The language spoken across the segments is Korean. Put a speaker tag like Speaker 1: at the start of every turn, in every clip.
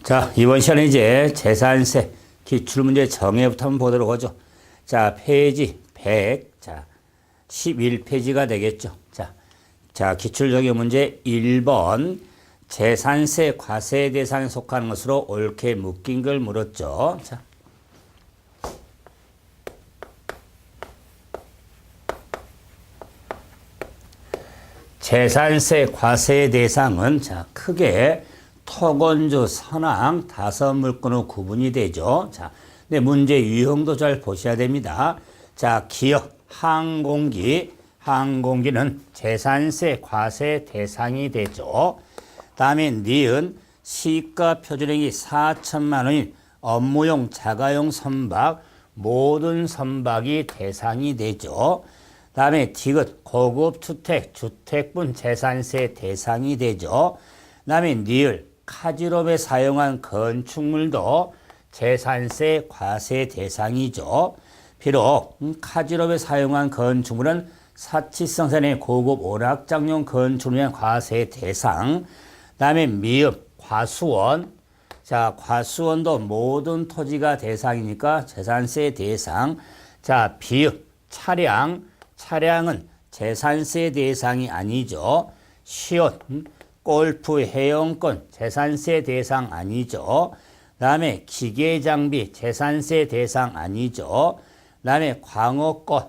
Speaker 1: 자, 이번 시간에 이제 재산세 기출문제 정해부터 한번 보도록 하죠. 자, 페이지 100, 자, 11페이지가 되겠죠. 자, 기출 적용 문제 1번. 재산세 과세 대상에 속하는 것으로 옳게 묶인 걸 물었죠. 자. 재산세 과세 대상은 자, 크게 토건주, 선항, 다섯 물건으로 구분이 되죠. 자, 근데 문제 유형도 잘 보셔야 됩니다. 자, 기업, 항공기는 재산세 과세 대상이 되죠. 다음에 니은, 시가 표준액이 4천만 원인 업무용, 자가용 선박, 모든 선박이 대상이 되죠. 다음에 디귿, 고급 주택, 주택분 재산세 대상이 되죠. 다음에 니을, 카지롭에 사용한 건축물도 재산세 과세 대상이죠. 비록 카지롭에 사용한 건축물은 사치성산의 고급 오락장용 건축물의 과세 대상. 다음에 미읍, 과수원. 자, 과수원도 모든 토지가 대상이니까 재산세 대상. 자, 비읍, 차량은 재산세 대상이 아니죠. 시옷, 골프 회원권 재산세 대상 아니죠. 다음에 기계장비 재산세 대상 아니죠. 다음에 광어꽃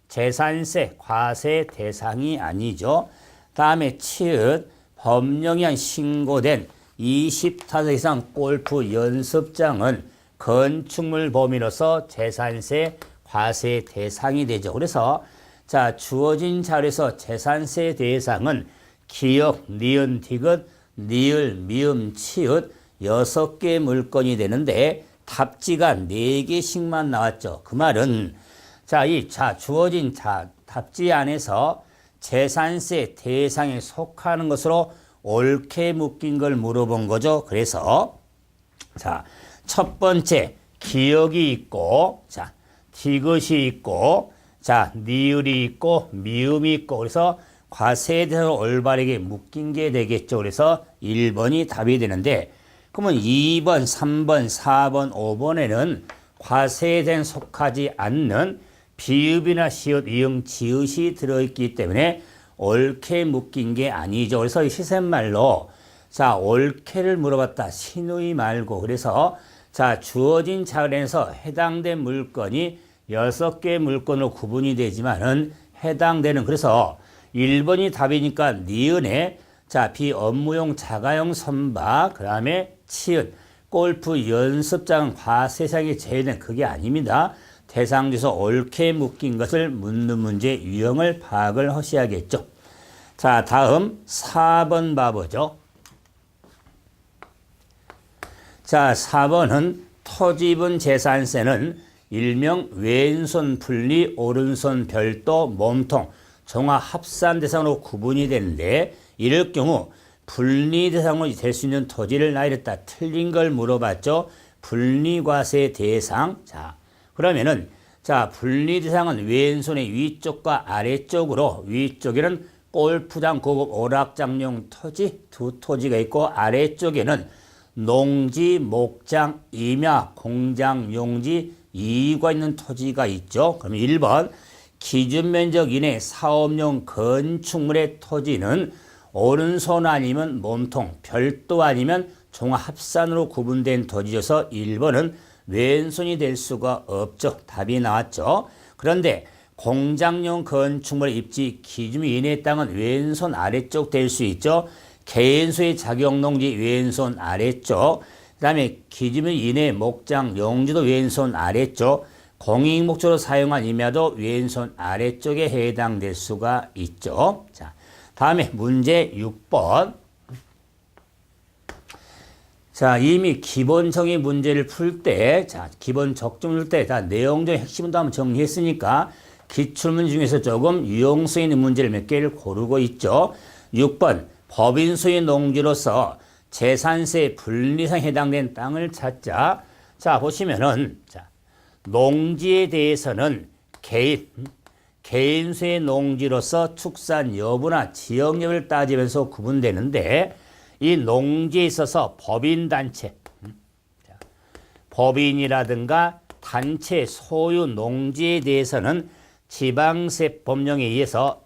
Speaker 1: 재산세 과세 대상이 아니죠. 다음에 치읓, 법령이 신고된 20타석 이상 골프 연습장은 건축물 범위로서 재산세 과세 대상이 되죠. 그래서 자, 주어진 자료에서 재산세 대상은 기역, 니은, 디귿, 니을, 미음, 치읓 6개 물건이 되는데 답지가 4개씩만 나왔죠. 그 말은 주어진 답지 안에서 재산세 대상에 속하는 것으로 옳게 묶인 걸 물어본 거죠. 그래서 자, 첫 번째 기역이 있고, 자, 디귿이 있고, 자, 니을이 있고, 미음이 있고, 그래서 과세에 대해서 올바르게 묶인 게 되겠죠. 그래서 1번이 답이 되는데, 그러면 2번, 3번, 4번, 5번에는 과세에 대한 속하지 않는 비읍이나 시옷, 이응, 지읒이 들어있기 때문에 옳게 묶인 게 아니죠. 그래서 시샘말로 자, 옳게를 물어봤다. 신의 말고. 그래서 자, 주어진 자료에서 해당된 물건이 6개 물건으로 구분이 되지만은 해당되는, 그래서 1번이 답이니까 니은에 자, 비업무용 자가용 선박, 그 다음에 치읓, 골프 연습장 과세상에 제외된 그게 아닙니다. 대상에서 옳게 묶인 것을 묻는 문제 유형을 파악을 하셔야겠죠. 자, 다음 4번 봐보죠. 자, 4번은 토지분 재산세는 일명 왼손 분리, 오른손 별도, 몸통, 종합 합산 대상으로 구분이 되는데, 이럴 경우 분리 대상으로 될 수 있는 토지를 나열했다. 틀린 걸 물어봤죠. 분리과세 대상. 자, 그러면은 자, 분리 대상은 왼손의 위쪽과 아래쪽으로, 위쪽에는 골프장, 고급 오락장용 토지 두 토지가 있고, 아래쪽에는 농지, 목장, 임야, 공장, 용지, 이유가 있는 토지가 있죠. 그럼 1번 기준 면적 이내 사업용 건축물의 토지는 오른손 아니면 몸통, 별도 아니면 종합합산으로 구분된 토지여서 1번은 왼손이 될 수가 없죠. 답이 나왔죠. 그런데 공장용 건축물 입지 기준 이내 땅은 왼손 아래쪽 될 수 있죠. 개인소의 자격농지 왼손 아래쪽, 그 다음에 기준 이내 목장, 용지도 왼손 아래쪽, 공익목적으로 사용한 임야도 왼손 아래쪽에 해당될 수가 있죠. 자, 다음에 문제 6번. 자, 이미 기본적인 문제를 풀 때, 자, 기본 적중을 때, 다 내용적 핵심도 한번 정리했으니까 기출문제 중에서 조금 유용성 있는 문제를 몇 개를 고르고 있죠. 6번, 법인소유 농지로서 재산세 분리상 해당된 땅을 찾자. 자, 보시면은, 자, 농지에 대해서는 개인소의 농지로서 축산 여부나 지역 여부를 따지면서 구분되는데, 이 농지에 있어서 법인단체, 법인이라든가 단체 소유 농지에 대해서는 지방세 법령에 의해서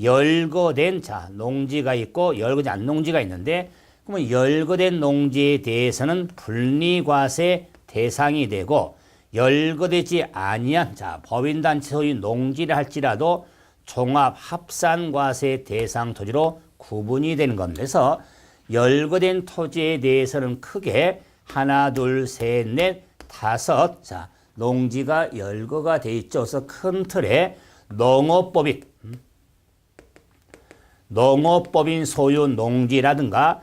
Speaker 1: 열거된 농지가 있고 열거된 안 농지가 있는데, 그러면 열거된 농지에 대해서는 분리과세 대상이 되고, 열거되지 아니한 법인단체 소유 농지를 할지라도 종합합산과세 대상 토지로 구분이 되는 겁니다. 그래서 열거된 토지에 대해서는 크게 하나, 둘, 셋, 넷, 다섯 농지가 열거가 돼 있죠. 그래서 큰 틀에 농업법인 소유 농지라든가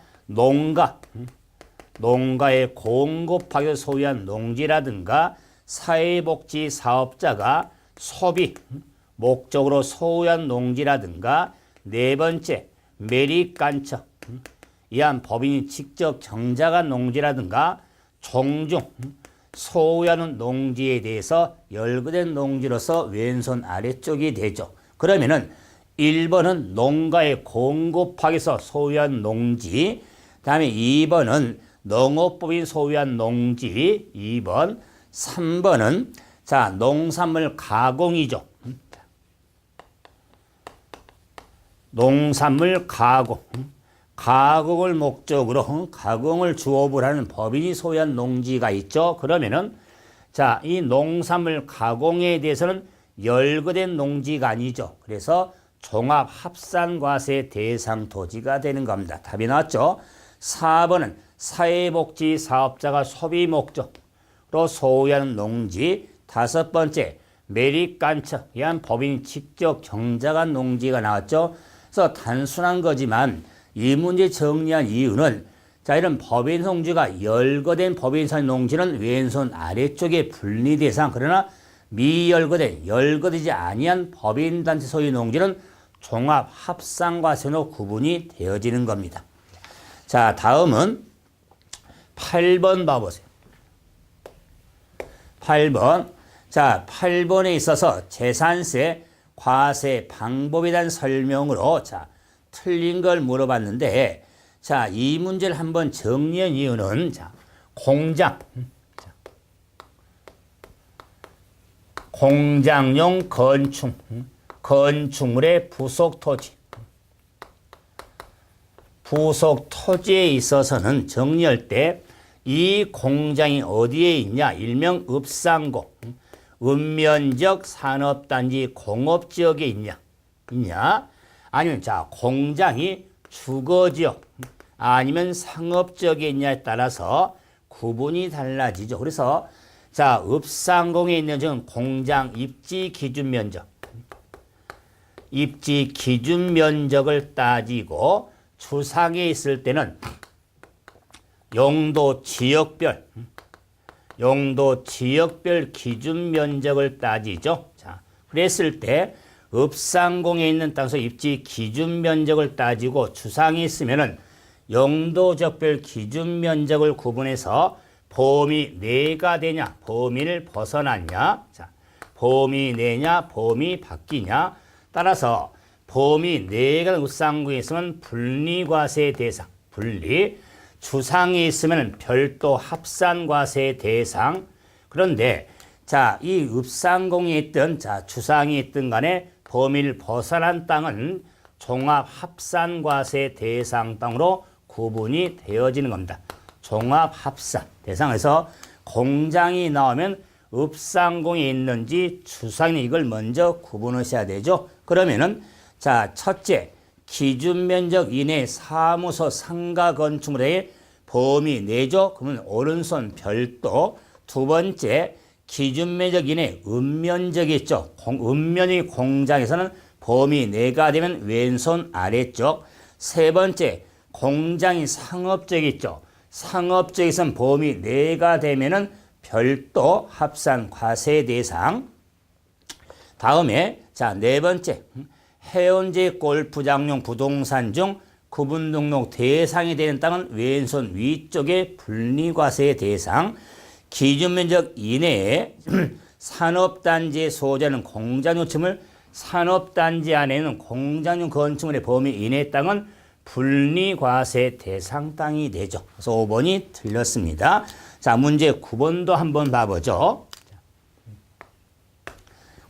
Speaker 1: 농가의 공급하여 소유한 농지라든가 사회복지 사업자가 소비 목적으로 소유한 농지라든가, 네 번째 매립간척 이한 법인이 직접 정작한 농지라든가 종중 소유하는 농지에 대해서 열거된 농지로서 왼손 아래쪽이 되죠. 그러면은 1번은 농가의 공급하기서 소유한 농지, 다음에 2번은 농업법인 소유한 농지, 2번, 3번은 농산물 가공이죠. 농산물 가공을 목적으로 가공을 주업을 하는 법인이 소유한 농지가 있죠. 그러면은 이 농산물 가공에 대해서는 열거된 농지가 아니죠. 그래서 종합합산과세 대상 토지가 되는 겁니다. 답이 나왔죠. 4번은 사회복지 사업자가 소비 목적으로 소유하는 농지, 다섯 번째 매립간척 이한 법인이 직접 정작한 농지가 나왔죠. 그래서 단순한 거지만 이 문제 정리한 이유는 이런 법인 농지가 열거된 법인 소유 농지는 왼손 아래쪽에 분리 대상, 그러나 열거되지 아니한 법인 단체 소유 농지는 종합 합산과세로 구분이 되어지는 겁니다. 다음은 8번 봐보세요. 8번. 8번에 있어서 재산세 과세 방법에 대한 설명으로 틀린 걸 물어봤는데, 이 문제를 한번 정리한 이유는 공장용 건축물의 부속 토지에 있어서는 정리할 때 이 공장이 어디에 있냐, 일명 읍상공, 읍면적 산업단지 공업지역에 있냐, 아니면 공장이 주거지역 아니면 상업지역에 있냐에 따라서 구분이 달라지죠. 그래서 읍상공에 있는 지금 공장 입지 기준 면적을 따지고, 주상에 있을 때는 용도 지역별 기준 면적을 따지죠. 그랬을 때 읍상공에 있는 땅에서 입지 기준 면적을 따지고, 주상이 있으면은 용도적별 기준 면적을 구분해서 범위 내가 되냐, 범위를 벗어났냐, 범위 내냐, 범위 바뀌냐, 따라서 범위 내가 읍상공에 있으면 분리과세 대상, 주상에 있으면 별도 합산과세 대상. 그런데 이 읍상공에 있든 주상에 있든 간에 범위를 벗어난 땅은 종합합산과세 대상 땅으로 구분이 되어지는 겁니다. 종합합산 대상에서 공장이 나오면 읍상공에 있는지 주상에 이걸 먼저 구분하셔야 되죠. 그러면은 첫째, 기준면적 이내 사무소 상가 건축물의 범위 내죠. 그러면 오른손 별도. 두 번째, 기준면적 이내 읍면적이 있죠. 읍면의 공장에서는 범위 내가 되면 왼손 아래쪽. 세 번째, 공장이 상업적이 있죠. 상업적에서는 범위 내가 되면은 별도 합산 과세 대상. 다음에 네 번째, 해운제 골프장용 부동산 중 구분 등록 대상이 되는 땅은 왼손 위쪽에 분리과세 대상. 기준면적 이내에 산업단지에 소재하는 공장용침을 산업단지 안에는 공장용 건축물의 범위 이내 땅은 분리과세 대상 땅이 되죠. 그래서 5번이 틀렸습니다. 자, 문제 9번도 한번 봐보죠.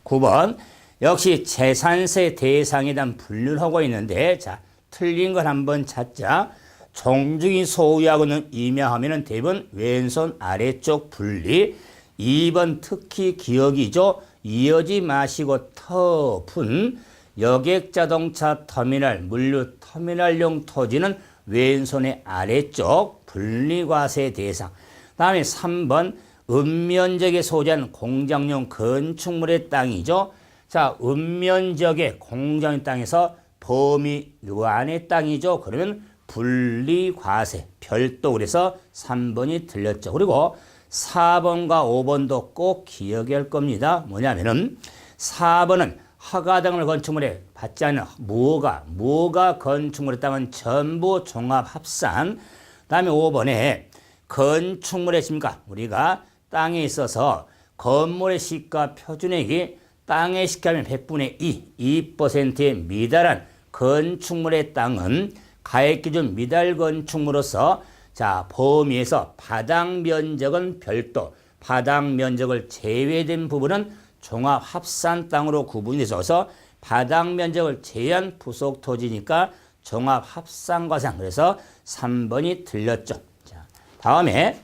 Speaker 1: 9번. 역시 재산세 대상에 대한 분류를 하고 있는데, 자, 틀린 걸 한번 찾자. 정중히 소유하고는 임야하면은 대부분 왼손 아래쪽 분리. 2번 특히 기억이죠. 이어지 마시고 터분. 여객자동차 터미널, 물류 터미널용 토지는 왼손의 아래쪽 분리과세 대상. 다음에 3번 읍면적에 소재한 공장용 건축물의 땅이죠. 자, 읍면적의 공장용 땅에서 범위 안의 땅이죠. 그러면 분리과세, 별도. 그래서 3번이 틀렸죠. 그리고 4번과 5번도 꼭 기억해야 할 겁니다. 뭐냐면은 4번은 허가 등을 건축물에 받지 않는 무허가 건축물의 땅은 전부 종합합산. 다음에 5번에 건축물의 시가 우리가 땅에 있어서 건물의 시가 표준액이 땅의 시가면 100분의 2%에 미달한 건축물의 땅은 가액기준 미달 건축물로서 자, 범위에서 바닥 면적은 별도, 바닥 면적을 제외된 부분은 종합합산 땅으로 구분이 돼서 바닥 면적을 제외한 부속 토지니까 종합합산과상. 그래서 3번이 틀렸죠. 자, 다음에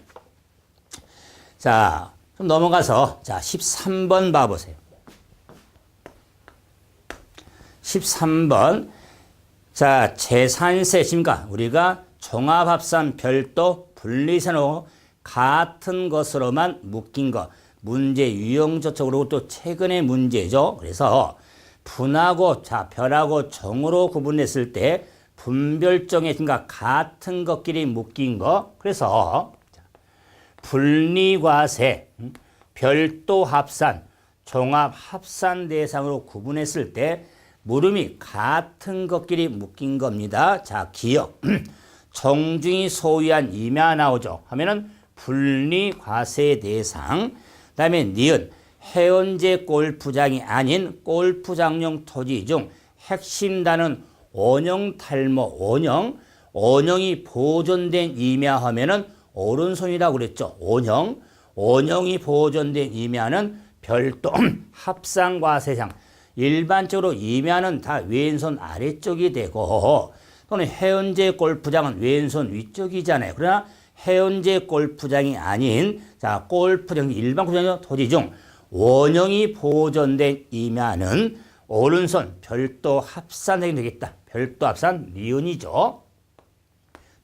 Speaker 1: 자, 좀 넘어가서 자, 13번 봐보세요. 13번. 자, 재산세입니까? 우리가 종합합산 별도 분리세로 같은 것으로만 묶인 것. 문제 유형조적으로 또 최근의 문제죠. 그래서 분하고 자, 별하고 정으로 구분했을 때 분별정의 같은 것끼리 묶인 거. 그래서 분리과세, 별도 합산, 종합 합산 대상으로 구분했을 때 물음이 같은 것끼리 묶인 겁니다. 자, 기억. 정중히 소유한 임야 나오죠. 하면은 분리과세 대상. 그다음에 니은 해운제 골프장이 아닌 골프장용 토지 중 핵심 단은 원형 탈모, 원형이 보존된 임야 하면은 오른손이라고 그랬죠. 원형이 보존된 임야는 별도 합산과세상. 일반적으로 임야는 다 왼손 아래쪽이 되고 또는 해운제 골프장은 왼손 위쪽이잖아요. 그러나 해운제 골프장이 아닌 자, 골프장 일반 골프장 토지 중 원형이 보존된 임야는 오른손 별도 합산이 되겠다. 별도 합산 니은이죠.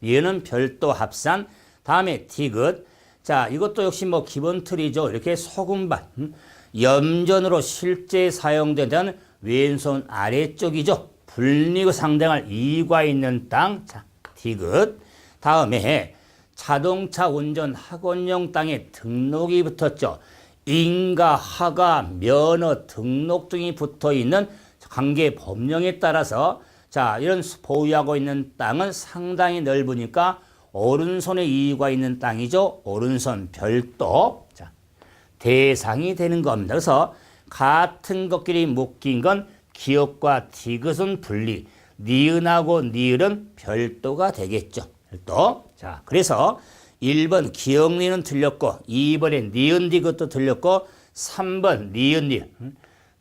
Speaker 1: 니은은 별도 합산. 다음에 디귿. 자, 이것도 역시 뭐 기본 틀이죠. 이렇게 소금반. 염전으로 실제 사용되던 왼손 아래쪽이죠. 불리고 상당할 이유가 있는 땅. 자, 디귿. 다음에 자동차 운전 학원용 땅에 등록이 붙었죠. 인가, 하가, 면허, 등록 등이 붙어 있는 관계 법령에 따라서 자, 이런 보유하고 있는 땅은 상당히 넓으니까 오른손에 이유가 있는 땅이죠. 오른손 별도. 자, 대상이 되는 겁니다. 그래서 같은 것끼리 묶인 건 기역과 디귿은 분리, 니은하고 니을은 별도가 되겠죠. 별도. 자, 그래서 1번 기역 니은 틀렸고 2번에 니은 디귿도 틀렸고 3번 니은 니을.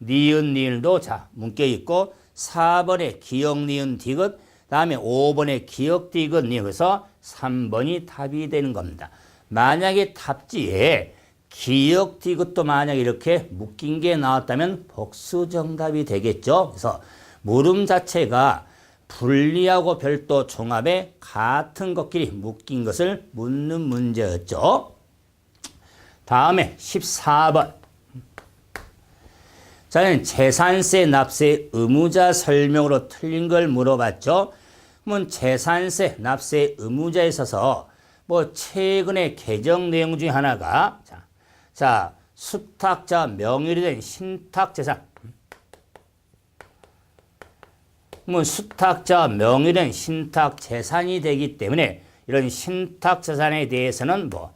Speaker 1: 니은 니을도 자, 묶여 있고 4번에 기역 니은 디귿, 다음에 5번에 기역 디귿 니을. 그래서 3번이 답이 되는 겁니다. 만약에 답지에 기역 디귿도 만약에 이렇게 묶인 게 나왔다면 복수 정답이 되겠죠. 그래서 물음 자체가 분리하고 별도 종합에 같은 것끼리 묶인 것을 묻는 문제였죠. 다음에 14번. 자, 재산세 납세 의무자 설명으로 틀린 걸 물어봤죠. 그러면 재산세 납세 의무자에 있어서 뭐 최근에 개정 내용 중에 하나가 자, 수탁자 명의로 된 신탁재산. 뭐 수탁자 명의로 된 신탁재산이 되기 때문에 이런 신탁재산에 대해서는 뭐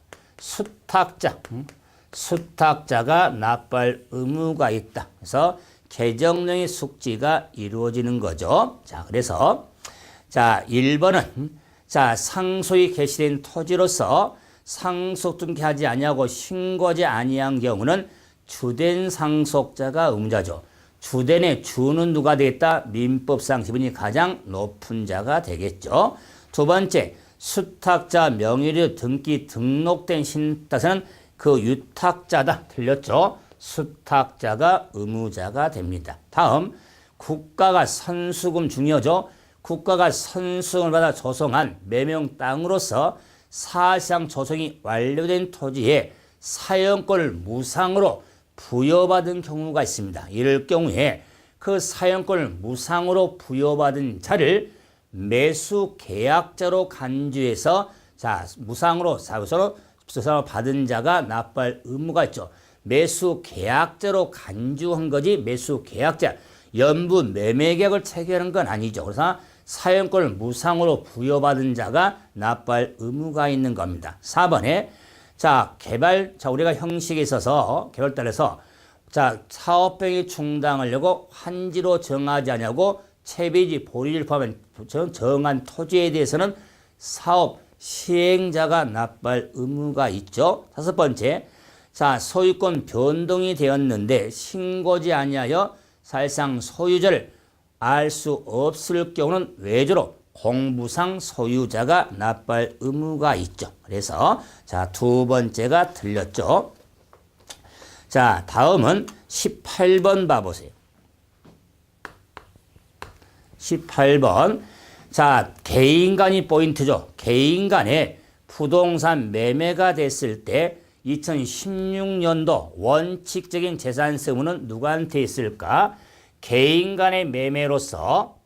Speaker 1: 수탁자가 납부할 의무가 있다. 그래서 개정령의 숙지가 이루어지는 거죠. 자, 그래서 자, 1번은 자, 상소에 게시된 토지로서 상속 등기 하지 아니하고 신고하지 아니한 경우는 주된 상속자가 의무자죠. 주된의 주는 누가 되겠다? 민법상 지분이 가장 높은 자가 되겠죠. 두 번째, 수탁자 명의로 등기 등록된 신탁자는 그 유탁자다. 틀렸죠? 수탁자가 의무자가 됩니다. 다음, 국가가 선수금 중요하죠. 국가가 선수금을 받아 조성한 매명 땅으로서 사실상 조성이 완료된 토지에 사용권을 무상으로 부여받은 경우가 있습니다. 이럴 경우에 그 사용권을 무상으로 부여받은 자를 매수 계약자로 간주해서 무상으로 사유서로 받은 자가 납부할 의무가 있죠. 매수 계약자로 간주한 거지 매수 계약자 연부 매매 계약을 체결한 건 아니죠. 그래서 사용권을 무상으로 부여받은 자가 납부할 의무가 있는 겁니다. 4번에 우리가 형식에 있어서 개발단에서 사업행위 중단하려고 환지로 정하지 않냐고 채비지 보리를 포함한 정한 토지에 대해서는 사업 시행자가 납부할 의무가 있죠. 5번째, 소유권 변동이 되었는데 신고지 아니하여 사실상 소유자를 알 수 없을 경우는 외조로 공부상 소유자가 납부할 의무가 있죠. 그래서 두 번째가 틀렸죠. 다음은 18번 봐보세요. 18번. 개인 간이 포인트죠. 개인 간에 부동산 매매가 됐을 때 2016년도 원칙적인 재산세 의무는 누구한테 있을까? 개인 간의 매매로서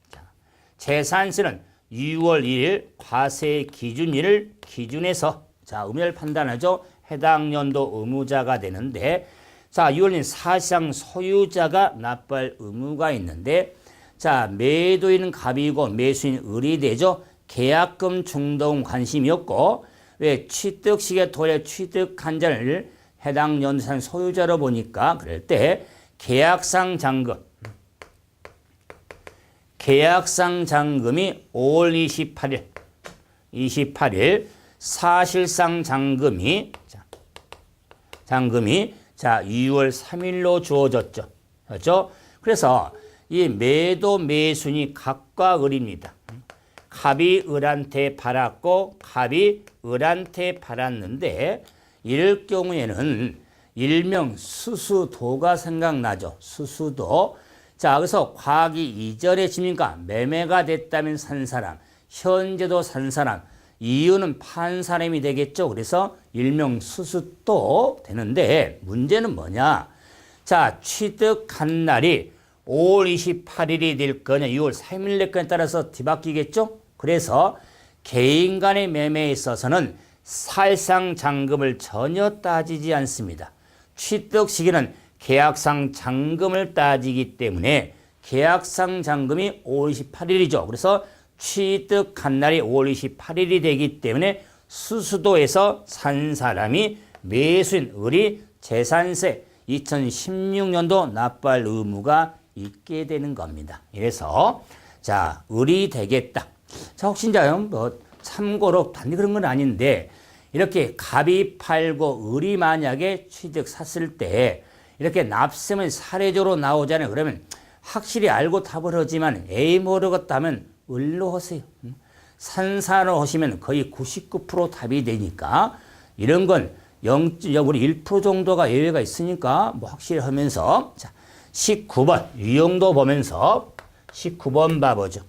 Speaker 1: 재산세는 6월 1일 과세 기준일을 기준해서 의무를 판단하죠. 해당 연도 의무자가 되는데 6월 1일 사실상 소유자가 납부할 의무가 있는데 매도인은 갑이고 매수인 을이 되죠. 계약금 중도금 관심이 없고 왜 취득시기에 도래 취득한 자를 해당 연도산 소유자로 보니까 그럴 때 계약상 잔금이 5월 28일 사실상 잔금이 2월 3일로 주어졌죠. 그렇죠? 그래서 이 매도 매수인이 갑과 을입니다. 갑이 을한테 팔았고 갑이 을한테 팔았는데 이럴 경우에는 일명 수수도가 생각나죠. 수수도. 그래서 과기 이전에 집니까? 매매가 됐다면 산 사람, 현재도 산 사람, 이유는 판 사람이 되겠죠. 그래서 일명 수수도 되는데 문제는 뭐냐? 취득한 날이 5월 28일이 될 거냐, 6월 3일 될 거냐에 따라서 뒤바뀌겠죠? 그래서 개인 간의 매매에 있어서는 사실상 잔금을 전혀 따지지 않습니다. 취득 시기는 계약상 잔금을 따지기 때문에 계약상 잔금이 5월 28일이죠. 그래서 취득한 날이 5월 28일이 되기 때문에 수수도에서 산 사람이 매수인 을이 재산세 2016년도 납부할 의무가 있게 되는 겁니다. 그래서 을이 되겠다. 혹시 참고로 단지 그런 건 아닌데 이렇게 갑이 팔고 을이 만약에 취득 샀을 때 이렇게 납세면 사례적으로 나오잖아요. 그러면 확실히 알고 답을 하지만 A 모르겠다면 을로 하세요. 산사로 하시면 거의 99% 답이 되니까 이런 건 우리 1% 정도가 예외가 있으니까 확실히 하면서 19번 유형도 보면서 19번 봐보죠.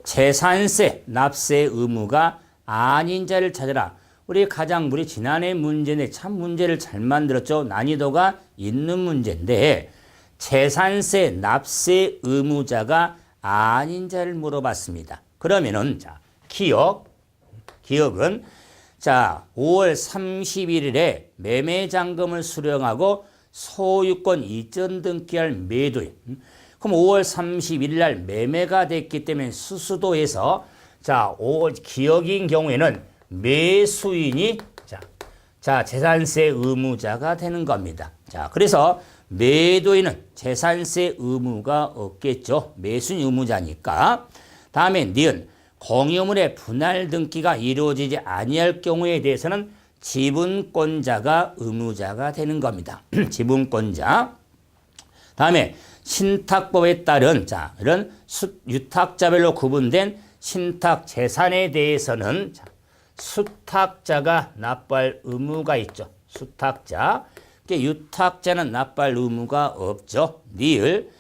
Speaker 1: 재산세 납세 의무가 아닌 자를 찾아라. 우리 지난해 문제인데 참 문제를 잘 만들었죠. 난이도가 있는 문제인데 재산세 납세 의무자가 아닌 자를 물어봤습니다. 그러면은 기억은 5월 31일에 매매잔금을 수령하고 소유권 이전 등기할 매도인. 그럼 5월 31일 날 매매가 됐기 때문에 수수도에서 5월 기억인 경우에는 매수인이 재산세 의무자가 되는 겁니다. 그래서 매도인은 재산세 의무가 없겠죠. 매수인 의무자니까. 다음에 니은 공유물의 분할 등기가 이루어지지 아니할 경우에 대해서는 지분권자가 의무자가 되는 겁니다. 지분권자. 다음에 신탁법에 따른 이런 유탁자별로 구분된 신탁 재산에 대해서는 수탁자가 납부할 의무가 있죠. 수탁자. 유탁자는 납부할 의무가 없죠. 니을.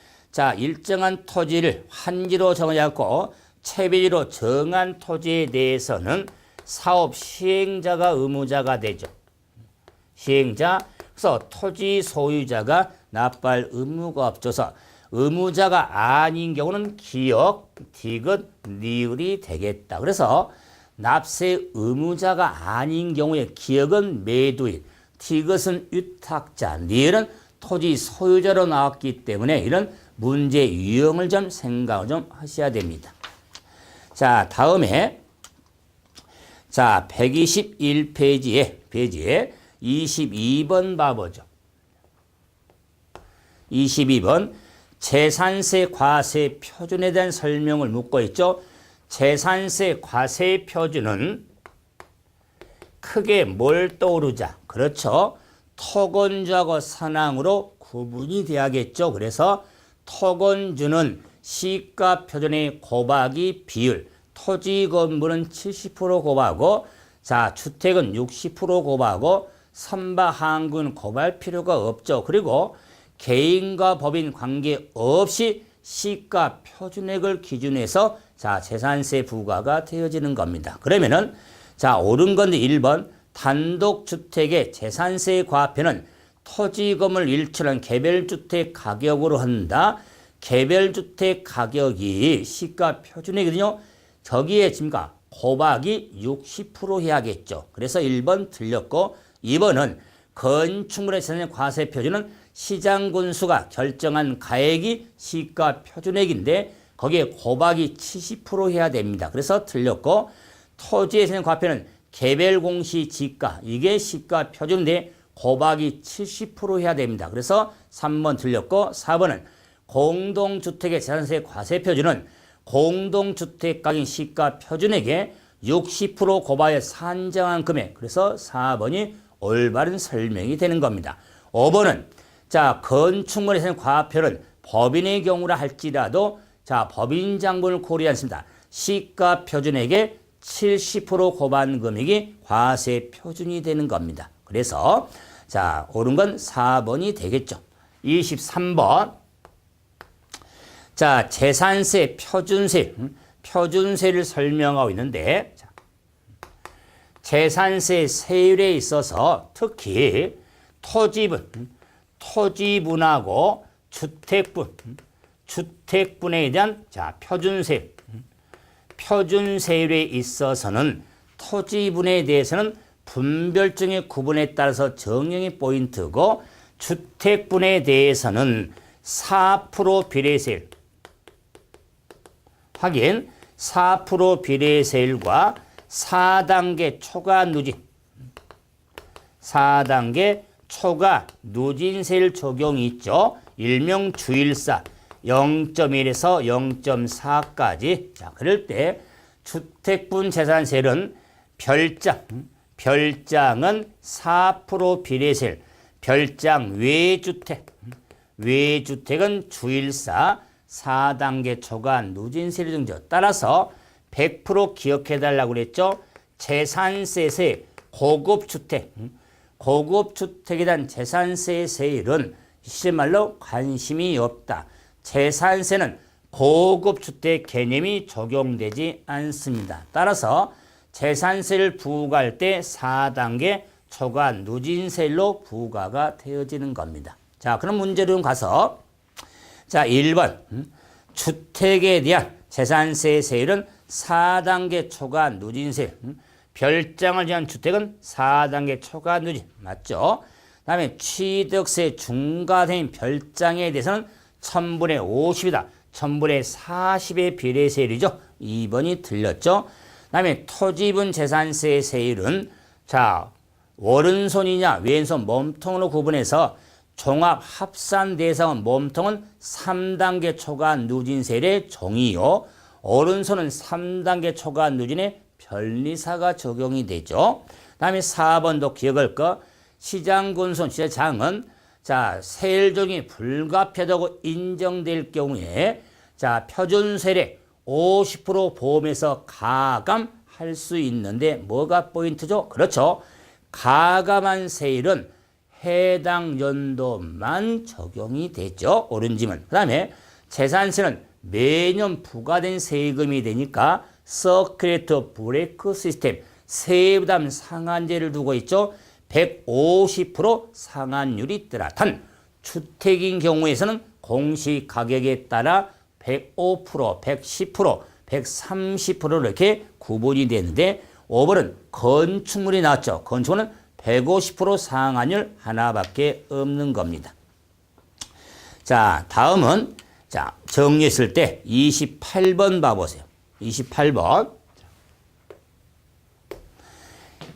Speaker 1: 일정한 토지를 환지로 정하였고 채비지로 정한 토지에 대해서는 사업 시행자가 의무자가 되죠. 시행자. 그래서 토지 소유자가 납부할 의무가 없어서 의무자가 아닌 경우는 기역, 디귿, 니을이 되겠다. 그래서 납세 의무자가 아닌 경우에 기역은 매도인, 디귿은 유탁자, 니을은 토지 소유자로 나왔기 때문에 이런 문제 유형을 좀 생각을 좀 하셔야 됩니다. 다음에 121페이지에 22번 봐보죠. 22번 재산세 과세 표준에 대한 설명을 묻고 있죠. 재산세 과세 표준은 크게 뭘 떠오르자. 그렇죠. 토건주하고 선항으로 구분이 돼야겠죠. 그래서 토건주는 시가 표준의 곱하기 비율, 토지 건물은 70% 곱하고 주택은 60% 곱하고 선박항군 곱할 필요가 없죠. 그리고 개인과 법인 관계없이 시가 표준액을 기준해서 재산세 부과가 되어지는 겁니다. 그러면은 옳은 건데 1번 단독주택의 재산세 과표는 토지 건물 일출한 개별주택 가격으로 한다. 개별주택 가격이 시가 표준액이거든요. 저기에 지금 곱하기 60% 해야겠죠. 그래서 1번 틀렸고 2번은 건축물의 재산세 과세 표준은 시장 군수가 결정한 가액이 시가 표준액인데 거기에 곱하기 70% 해야 됩니다. 그래서 틀렸고 토지의 재산 과표는 개별 공시 지가 이게 시가 표준인데 곱하기 70% 해야 됩니다. 그래서 3번 틀렸고 4번은 공동주택의 재산세 과세 표준은 공동주택 가격 시가 표준액에 60% 곱하여 산정한 금액. 그래서 4번이 올바른 설명이 되는 겁니다. 5번은 건축물에 대한 과표는 법인의 경우라 할지라도 법인 장부를 고려하지 않습니다. 시가 표준액에 70% 곱한 금액이 과세 표준이 되는 겁니다. 그래서 옳은 건 4번이 되겠죠. 23번. 재산세 표준세를 설명하고 있는데 재산세 세율에 있어서 특히 토지분하고 주택분에 대한 표준세율에 있어서는 토지분에 대해서는 분별적인 구분에 따라서 정형이 포인트고 주택분에 대해서는 4% 비례세율 확인 4% 비례세율과 4단계 초과 누진 4단계 초과 누진세율 적용이 있죠. 일명 주일사 0.1에서 0.4까지. 그럴 때 주택분 재산세율은 별장은 4% 비례세율, 별장 외주택은 주일사 4단계 초과 누진세율 정죠. 따라서 100% 기억해달라고 그랬죠. 재산세세 고급주택에 대한 재산세 세율은 실말로 관심이 없다. 재산세는 고급주택 개념이 적용되지 않습니다. 따라서 재산세를 부과할 때 4단계 초과 누진세율로 부과가 되어지는 겁니다. 그럼 문제로 가서 1번 주택에 대한 재산세 세율은 4단계 초과 누진세 별장을 위한 주택은 4단계 초과 누진 맞죠? 그 다음에 취득세 중과세인 별장에 대해서는 1000분의 50이다. 1000분의 40의 비례세율이죠. 2번이 틀렸죠. 그 다음에 토지분 재산세 세율은 오른손이냐 왼손 몸통으로 구분해서 종합 합산 대상은 몸통은 3단계 초과 누진세율의 종이요. 오른손은 3단계 초과 누진의 변리사가 적용이 되죠. 다음에 4번도 기억할 거. 시장군손 시장은 자, 세일종이 불가피하다고 인정될 경우에 자, 표준세율의 50% 보험에서 가감할 수 있는데 뭐가 포인트죠? 그렇죠. 가감한 세율은 해당 연도만 적용이 되죠. 오른지문. 그 다음에 재산세는 매년 부과된 세금이 되니까 서큘레이터 브레이크 시스템 세부담 상한제를 두고 있죠. 150% 상한율이 뚜렷한 주택인 경우에서는 공시가격에 따라 105%, 110%, 130%로 이렇게 구분이 되는데 5번은 건축물이 나왔죠. 건축물은 150% 상한율 하나밖에 없는 겁니다. 자, 다음은 자, 정리했을 때 28번 봐보세요. 28번.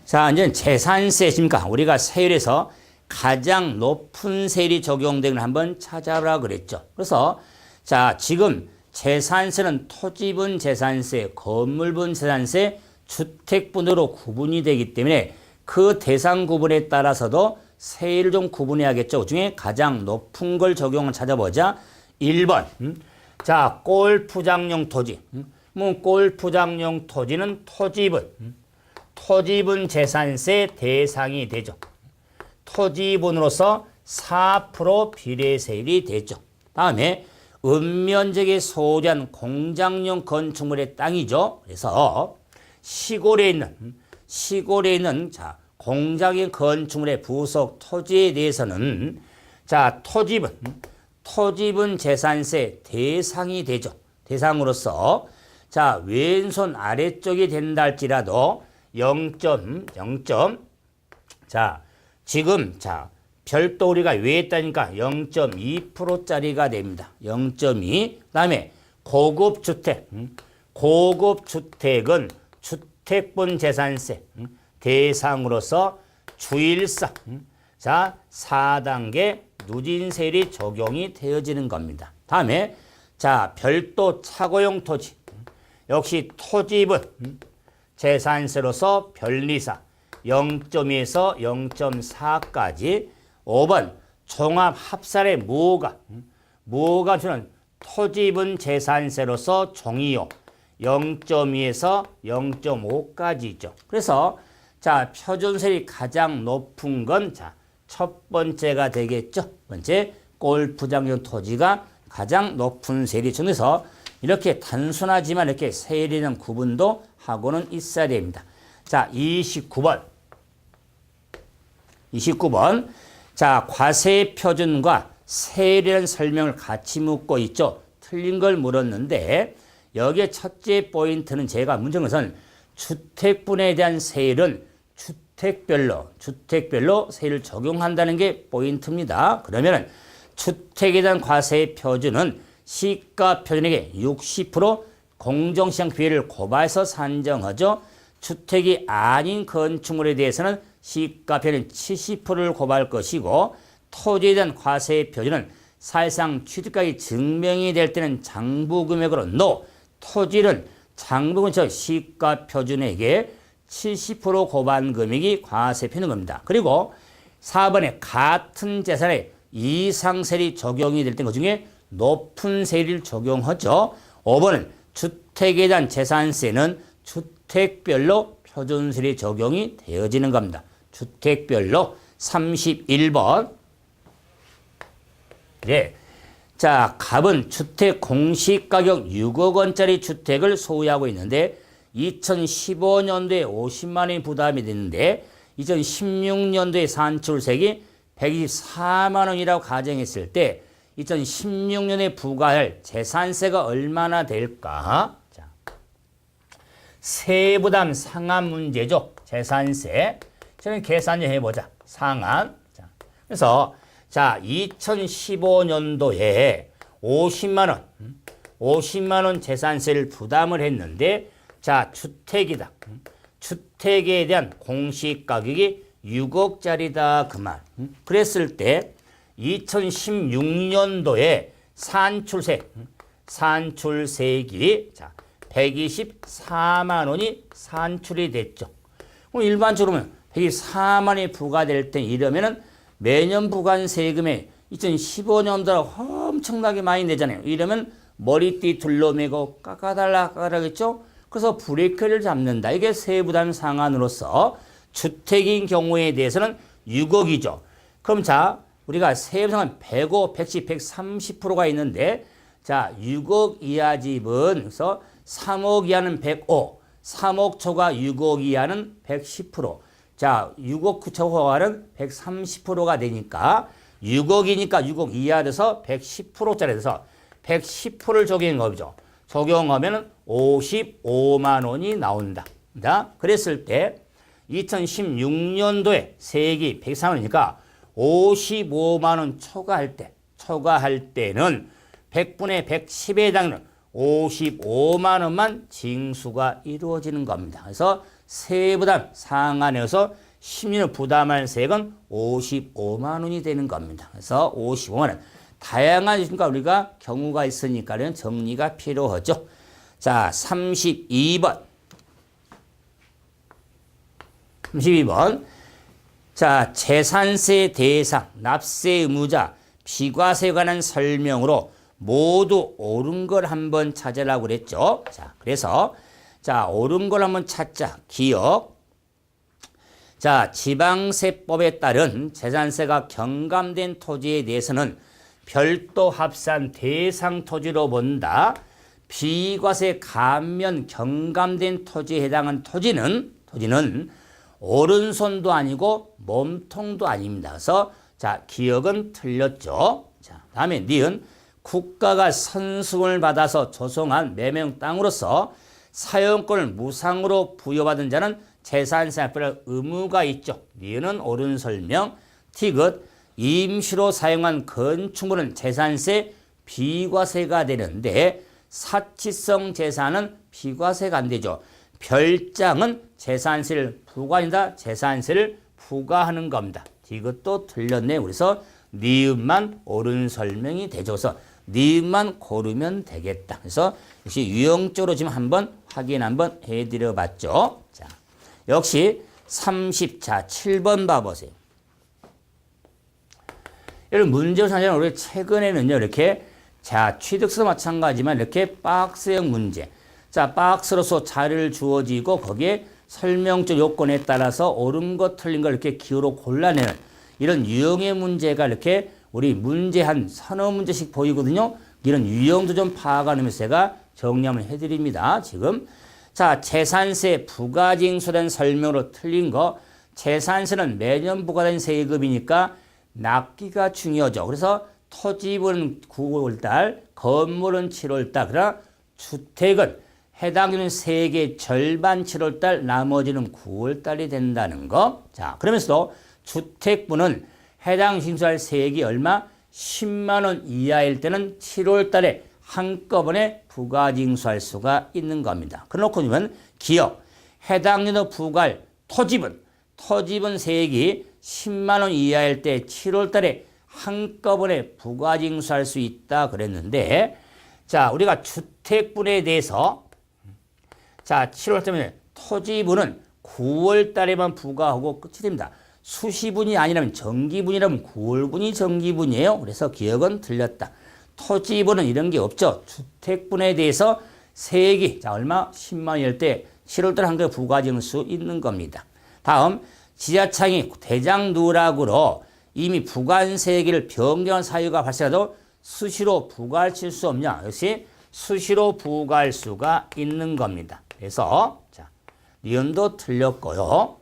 Speaker 1: 자, 이제 재산세십니까? 우리가 세율에서 가장 높은 세율이 적용되는 걸 한번 찾아보라 그랬죠. 그래서 자, 지금 재산세는 토지분 재산세, 건물분 재산세, 주택분으로 구분이 되기 때문에 그 대상 구분에 따라서도 세율을 좀 구분해야겠죠. 그 중에 가장 높은 걸 적용을 찾아보자. 1번. 자, 골프장용 토지. 뭐 골프장용 토지는 토지분 재산세 대상이 되죠. 토지분으로서 4% 비례세율이 되죠. 다음에 읍면적에 소재한 공장용 건축물의 땅이죠. 그래서 시골에 있는 자, 공장의 건축물의 부속 토지에 대해서는 자, 토지분 재산세 대상이 되죠. 대상으로서 자, 왼손 아래쪽이 된다 할지라도 0.0. 자, 지금 자, 별도 우리가 왜 했다니까 0.2%짜리가 됩니다. 0.2. 그다음에 고급주택은 주택분 재산세 대상으로서 주일상 자, 4단계 누진세율이 적용이 되어지는 겁니다. 다음에 자, 별도 차고용 토지 역시 토지분 재산세로서 변리사 0.2에서 0.4까지 5번 종합합산의 무호가 주는 토지분 재산세로서 종이요 0.2에서 0.5까지 있죠. 그래서 자, 표준세율이 가장 높은 건 자, 첫 번째가 되겠죠. 첫 번째 골프장용 토지가 가장 높은 세율이 중에서 이렇게 단순하지만 이렇게 세율이는 구분도 하고는 있어야 됩니다. 자, 29번. 자, 과세 표준과 세율이라는 설명을 같이 묻고 있죠. 틀린 걸 물었는데 여기에 첫째 포인트는 제가 문제인 것은 주택분에 대한 세율은 주택별로 세율을 적용한다는 게 포인트입니다. 그러면은 주택에 대한 과세 표준은 시가 표준액의 60% 공정시장 비율을 고발해서 산정하죠. 주택이 아닌 건축물에 대해서는 시가 표준 70%를 고발할 것이고 토지에 대한 과세 표준은 사실상 취득가격이 증명이 될 때는 장부금액으로 토지는 장부금 시가 표준액의 70% 고반 금액이 과세 표준인 겁니다. 그리고 4번에 같은 재산에 이상세율이 적용이 될 때 그 중에 높은 세율을 적용하죠. 5번은 주택에 대한 재산세는 주택별로 표준세율이 적용이 되어지는 겁니다. 주택별로 31번. 예. 자, 갑은 주택 공시가격 6억 원짜리 주택을 소유하고 있는데 2015년도에 50만 원이 부담이 됐는데 2016년도에 산출세액이 124만 원이라고 가정했을 때 2016년에 부과할 재산세가 얼마나 될까? 자, 세부담 상한 문제죠. 재산세. 저는 계산 좀 해보자. 상한. 자, 그래서 자, 2015년도에 50만 원 재산세를 부담을 했는데 자, 주택이다. 주택에 대한 공시가격이 6억짜리다 그 말. 그랬을 때 2016년도에 산출세액이 자, 124만 원이 산출이 됐죠. 그럼 일반적으로 124만 원이 부과될 때 이러면은 매년 부과한 세금에 2015년도로 엄청나게 많이 내잖아요. 이러면 머리띠 둘러매고 깎아달라겠죠. 그래서 브레이크를 잡는다. 이게 세부담 상한으로서 주택인 경우에 대해서는 6억이죠. 그럼 자, 우리가 세부상은 105, 110, 130%가 있는데 자, 6억 이하 집은 그래서 3억 이하는 105, 3억 초과 6억 이하는 110%. 자, 6억 9초 호가는 130%가 되니까 6억이니까 6억 이하 돼서 110%짜리 돼서 110%를 적용한 거죠. 적용하면 55만 원이 나온다. 그랬을 때 2016년도에 세액이 103원이니까 55만 원 초과할 때는 100분의 110에 해당하는 55만 원만 징수가 이루어지는 겁니다. 그래서 세부담 상한에서 10년 부담할 세액은 55만 원이 되는 겁니다. 그래서 55만 원. 다양한 우리가 경우가 있으니까는 정리가 필요하죠. 자, 32번. 자, 재산세 대상, 납세 의무자, 비과세에 관한 설명으로 모두 옳은 걸 한번 찾으라고 그랬죠. 자, 그래서 자, 옳은 걸 한번 찾자. 기억. 자, 지방세법에 따른 재산세가 경감된 토지에 대해서는 별도 합산 대상 토지로 본다. 비과세 감면 경감된 토지에 해당한 토지는 오른손도 아니고 몸통도 아닙니다. 그래서 자, 기억은 틀렸죠. 자, 다음에 니은 국가가 선수금을 받아서 조성한 매매용 땅으로서 사용권을 무상으로 부여받은 자는 재산세를 할 의무가 있죠. 니은은 옳은 설명. 티귿 임시로 사용한 건축물은 재산세 비과세가 되는데 사치성 재산은 비과세가 안 되죠. 별장은 재산세를 부과한다. 재산세를 부과하는 겁니다. 이것도 틀렸네. 그래서 니은만 옳은 설명이 되죠. 그래서 니은만 고르면 되겠다. 그래서 역시 유형적으로 지금 한번 확인 한번 해드려 봤죠. 자, 역시 7번 봐보세요. 이런 문제 사실은 우리 최근에는요, 이렇게 자, 취득서도 마찬가지지만 이렇게 박스형 문제. 자, 박스로서 자료를 주어지고 거기에 설명적 요건에 따라서 옳은 것 틀린 걸 이렇게 기호로 골라내는 이런 유형의 문제가 이렇게 우리 문제 한 서너 문제씩 보이거든요. 이런 유형도 좀 파악하면서 제가 정리 한번 해드립니다. 지금 자, 재산세 부가징수된 설명으로 틀린 거. 재산세는 매년 부과된 세금이니까 납기가 중요하죠. 그래서 토지는 9월달, 건물은 7월달, 그러나 주택은 해당되는 세액의 절반 7월달, 나머지는 9월달이 된다는 거. 자, 그러면서도 주택부는 해당 징수할 세액이 얼마? 10만 원 이하일 때는 7월달에 한꺼번에 부가징수할 수가 있는 겁니다. 그렇고 보면 기억, 해당 연도 부과할 토지분 세액이 10만 원 이하일 때 7월달에 한꺼번에 부가징수할 수 있다 그랬는데, 자, 우리가 주택분에 대해서 자, 7월달에 토지분은 9월달에만 부과하고 끝이 됩니다. 수시분이 아니라면 정기분이라면 9월분이 정기분이에요. 그래서 기억은 틀렸다. 토지분은 이런 게 없죠. 주택분에 대해서 세액이 자, 얼마? 10만 원일 때 7월달 한꺼번에 부과징수 있는 겁니다. 다음 지자청이 대장 누락으로 이미 부과세액을 변경한 사유가 발생해도 수시로 부과할 수 없냐? 역시 수시로 부과할 수가 있는 겁니다. 그래서 자, 니은도 틀렸고요.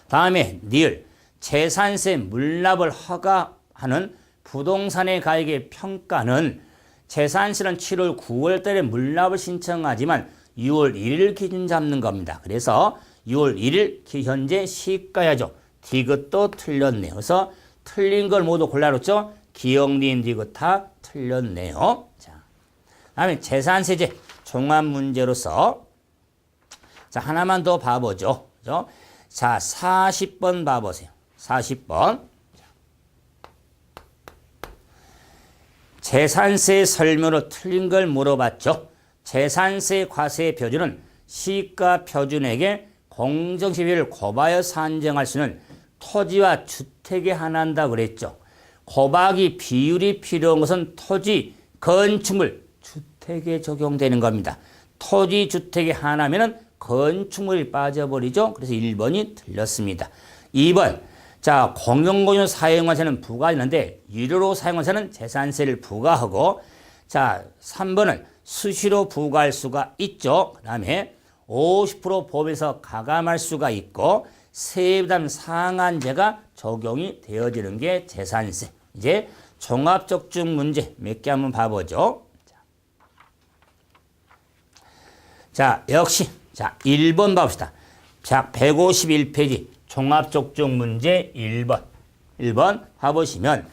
Speaker 1: 다음에 니을 재산세 물납을 허가하는 부동산의 가액의 평가는 재산세는 7월 9월 달에 물납을 신청하지만 6월 1일 기준 잡는 겁니다. 그래서 6월 1일 현재 시가야죠. 디귿도 틀렸네요. 그래서 틀린 걸 모두 골라놓죠. 기억, 니은, 디귿 다 틀렸네요. 자, 다음에 재산세제 종합 문제로서 자, 하나만 더 봐보죠. 그죠? 자, 40번 봐보세요. 40번. 재산세 설명으로 틀린 걸 물어봤죠. 재산세 과세 표준은 시가 표준액에 공정시비를 곱하여 산정할 수 있는 토지와 주택에 한한다 그랬죠. 곱하기 비율이 필요한 것은 토지, 건축물, 주택에 적용되는 겁니다. 토지, 주택에 한하면은 건축물이 빠져버리죠. 그래서 1번이 틀렸습니다. 2번. 자, 공용공유 사용관세는 부과하는데 유료로 사용관세는 재산세를 부과하고, 자, 3번은 수시로 부과할 수가 있죠. 그 다음에 50% 법에서 가감할 수가 있고 세부담 상한제가 적용이 되어지는 게 재산세. 이제 종합적중 문제 몇 개 한번 봐보죠. 자, 역시 자 1번 봐봅시다. 자, 151페이지 종합적중 문제 1번. 1번 봐보시면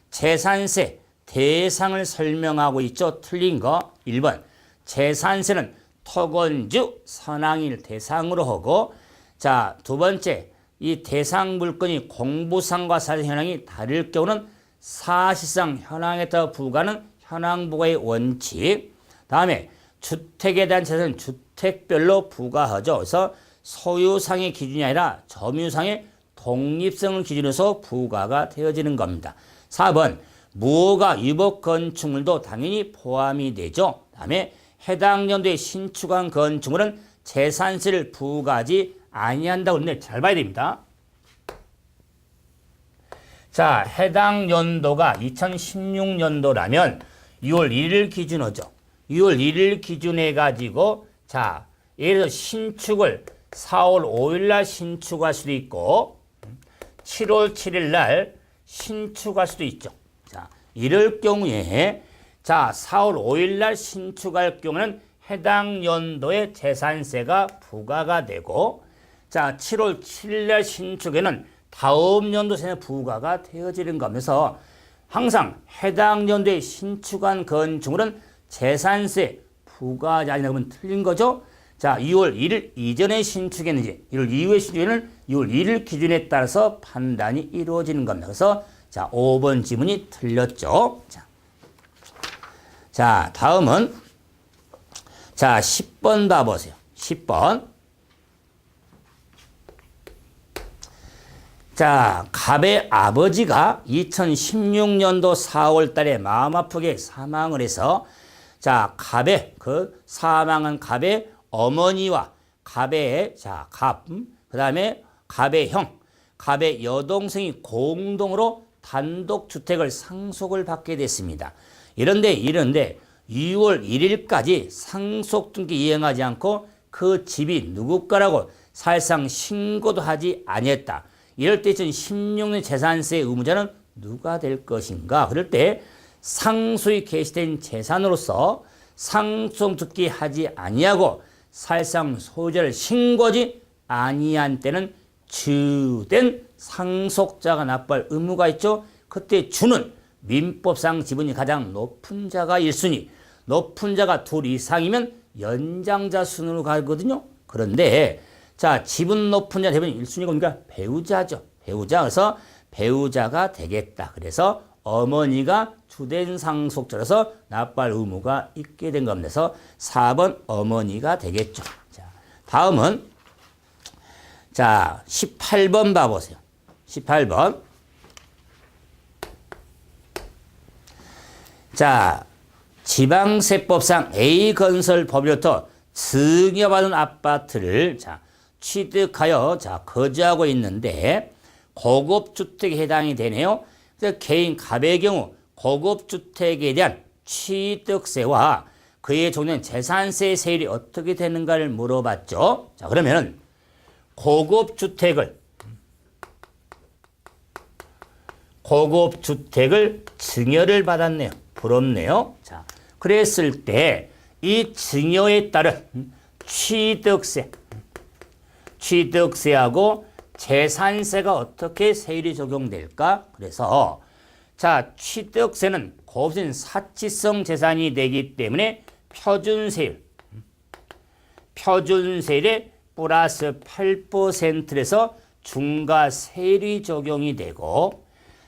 Speaker 1: 재산세 대상을 설명하고 있죠. 틀린 거 1번. 재산세는 토건주 선항일 대상으로 하고, 자, 두 번째, 이 대상 물건이 공부상과 사실 현황이 다를 경우는 사실상 현황에 따라 부과하는 현황부과의 원칙. 다음에 주택에 대한 재산은 주택별로 부과하죠. 그래서 소유상의 기준이 아니라 점유상의 독립성을 기준으로 해서 부과가 되어지는 겁니다. 4번, 무허가 유법 건축물도 당연히 포함이 되죠. 다음에 해당 연도에 신축한 건축물은 재산세를 부과하지 아니한다고 했는데 잘 봐야 됩니다. 자, 해당 연도가 2016년도라면 6월 1일 기준으로죠. 6월 1일 기준해 가지고, 자, 예를 들어 신축을 4월 5일 날 신축할 수도 있고 7월 7일 날 신축할 수도 있죠. 자, 이럴 경우에, 자, 4월 5일 날 신축할 경우는 해당 연도의 재산세가 부과가 되고, 자, 7월 7일 날 신축에는 다음 연도 세는 부과가 되어지는 거면서 항상 해당 연도에 신축한 건축물은 재산세 부과하지 않으면 틀린 거죠. 자, 2월 1일 이전에 신축했는지 1월 이후에 신축에는 6월 1일 기준에 따라서 판단이 이루어지는 겁니다. 그래서 자, 5번 지문이 틀렸죠. 자, 다음은 자, 10번 봐보세요. 10번. 자, 갑의 아버지가 2016년도 4월 달에 마음 아프게 사망을 해서, 자, 갑의 사망한 갑의 어머니와 갑의, 자, 그 다음에 갑의 형, 갑의 여동생이 공동으로 단독주택을 상속을 받게 됐습니다. 이런데 6월 1일까지 상속 등기 이행하지 않고 그 집이 누구 거라고 사실상 신고도 하지 아니했다. 이럴 때 2016년 재산세 의무자는 누가 될 것인가? 그럴 때 상속이 개시된 재산으로서 상속 등기 하지 아니하고 사실상 소유자를 신고하지 아니한 때는 주된 상속자가 납부할 의무가 있죠. 그때 주는 민법상 지분이 가장 높은 자가 1순위, 높은 자가 둘 이상이면 연장자 순으로 가거든요. 그런데 자, 지분 높은 자 대부분 1순위가 그러니까 배우자죠. 배우자. 그래서 배우자가 되겠다. 그래서 어머니가 주된 상속자라서 납부할 의무가 있게 된 겁니다. 그래서 4번 어머니가 되겠죠. 자, 다음은 자, 18번 봐보세요. 18번. 자, 지방세법상 A건설법인으로부터 증여받은 아파트를 자, 취득하여 자, 거주하고 있는데 고급주택에 해당이 되네요. 그래서 개인 갑의 경우 고급주택에 대한 취득세와 그에 종료된 재산세 세율이 어떻게 되는가를 물어봤죠. 자, 그러면 고급주택을 증여를 받았네요. 부럽네요. 자, 그랬을 때 이 증여에 따른 취득세하고 재산세가 어떻게 세율이 적용될까? 그래서 자, 취득세는 고급진 사치성 재산이 되기 때문에 표준세율에 플러스 8%에서 중과세율이 적용이 되고,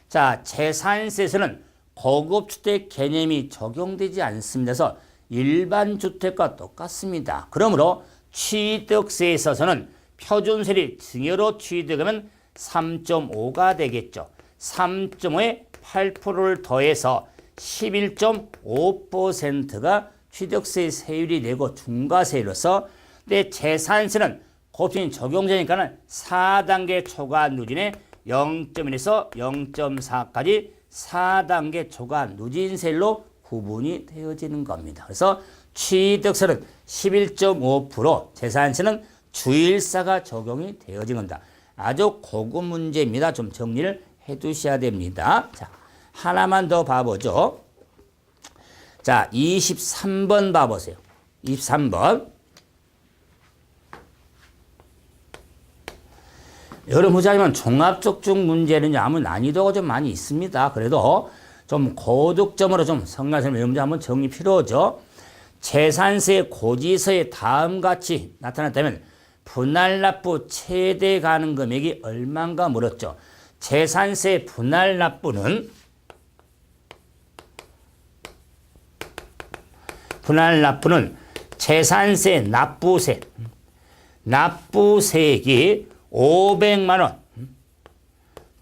Speaker 1: 자, 재산세에서는 고급주택 개념이 적용되지 않습니다. 그래서 일반 주택과 똑같습니다. 그러므로 취득세에 있어서는 표준세율이 증여로 취득하면 3.5가 되겠죠. 3.5에 8%를 더해서 11.5%가 취득세 세율이 되고 중과세율로서 내 재산세는 곱셈 적용되니까는 4단계 초과 누진에 0.1에서 0.4까지 4단계 초과 누진세율로 구분이 되어지는 겁니다. 그래서 취득세는 11.5%, 재산세는 주일사가 적용이 되어진 겁니다. 아주 고급 문제입니다. 좀 정리를 해 두셔야 됩니다. 자, 하나만 더 봐보죠. 자, 23번 봐보세요. 23번. 여러분 보자면 종합적중 문제는 아무 난이도가 좀 많이 있습니다. 그래도 좀 고득점으로 좀 성가시는 문제 한번 정리 필요하죠. 재산세 고지서에 다음과 같이 나타났다면 분할납부 최대 가능 금액이 얼마인가 물었죠. 재산세 분할납부는 재산세 납부세액이 500만 원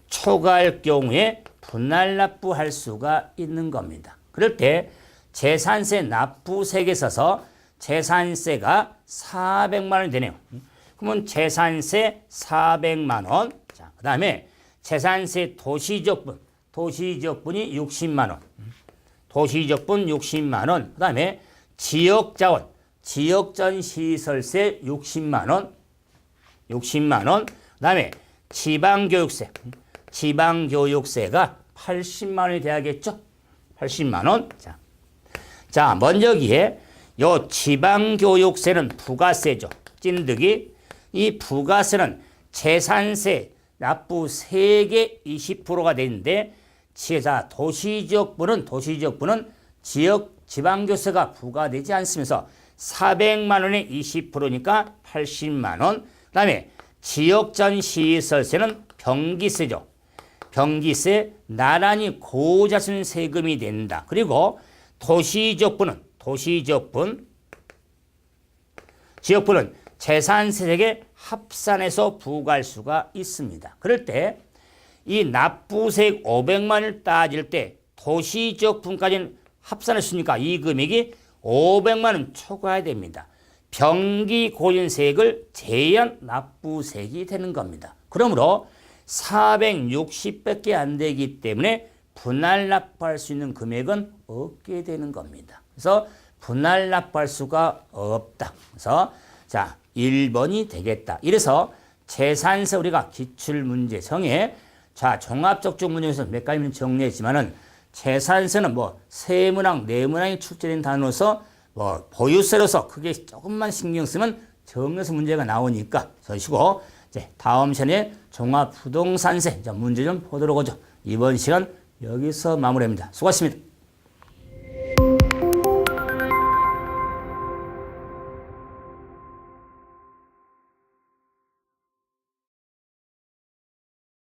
Speaker 1: 초과할 경우에 분할납부할 수가 있는 겁니다. 그럴 때 재산세 납부세액에 있어서 재산세가 400만 원이 되네요. 그러면 재산세 400만 원. 자, 그다음에 재산세 도시지역분. 도시지역분이 60만 원. 도시지역분 60만 원. 그다음에 지역자원. 지역전시설세 60만 원. 60만 원. 그다음에 지방교육세. 지방교육세가 80만 원이 돼야겠죠? 80만 원. 자, 먼저 여기에 요 지방교육세는 부가세죠. 찐득이. 이 부가세는 재산세 납부세액의 20%가 되는데, 자, 도시지역분은 지방교세가 부과되지 않으면서 400만 원의 20%니까 80만 원. 그 다음에 지역전시설세는 병기세죠. 병기세 나란히 고자신 세금이 된다. 그리고 지역분은 재산세액에 합산해서 부과할 수가 있습니다. 그럴 때 이 납부세액 500만 원을 따질 때 도시지역분까지는 합산했으니까 이 금액이 500만 원 초과해야 됩니다. 병기고인세액을 제한 납부세액이 되는 겁니다. 그러므로 460밖에 안 되기 때문에 분할 납부할 수 있는 금액은 없게 되는 겁니다. 그래서 분할 납부할 수가 없다. 그래서 자, 1번이 되겠다. 이래서 재산세 우리가 기출문제 정해 자, 종합적중 문제에서 몇 가지 정리했지만은 재산세는 뭐 세문항, 네문항이 출제된 단어로서 뭐 보유세로서 크게 조금만 신경 쓰면 정리해서 문제가 나오니까 서시고 이제 다음 시간에 종합부동산세 문제 좀 보도록 하죠. 이번 시간 여기서 마무리합니다. 수고하셨습니다.